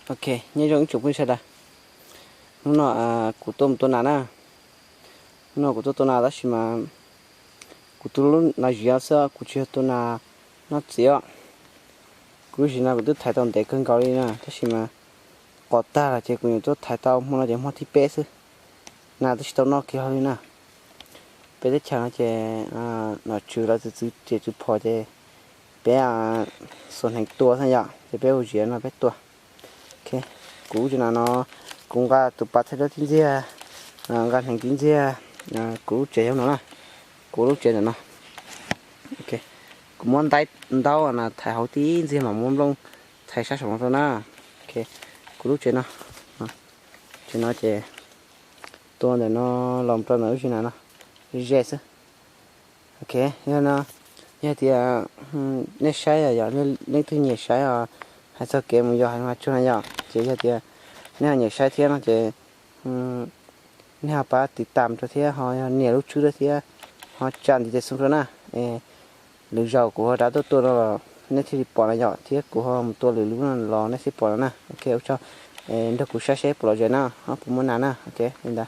Ok, nhớ cho chụp cái xe đây. Nó cụ tôm tôi nè, nó cụ tôi nè đó xí mà cụ tôi luôn là gì sao cụ chưa tôi nè nó dẻo, cụ chỉ là cụ tôi thay tao để cân cao đi nè, đó xí mà có ta là chỉ cụ tôi thay tao muốn là chỉ muốn thì bé chứ, nè đó xí tao nó kia hơi nè, bé đấy chẳng là chỉ nó chịu là chỉ phò chỉ bé son hành tua thôi nhở, chỉ bé hồi nó bé tua, ok, cụ chỉ là nó cũng cả tụi bắt thấy đó tin gì gan hành tin gì cú chế nó nè cú lúc chế nó ok cú muốn tay đau là thải hậu tí gì mà muốn lông thải sát sống thôi nè ok cú lúc chế nó chế nó chế tôi để nó làm cho nó như nào nó dễ chứ ok nó như thì nếu sai à giờ nếu thứ nhiều sai à hay sao kém một giờ hay mà chút này giờ chế thì nếu nhiều sai thì nó chế nếu bàติดตามcho thế họ nhiều lúc trước đó thì họ chọn thì xong rồi nè lưỡi dầu của họ đã tôi là nếu thì bỏ lại nhỏ thì của họ một tôi lưỡi lúc nó lò nó sẽ bỏ nè ok cho nó cũng sẽ bỏ rồi nè họ cũng muốn nè ok nên là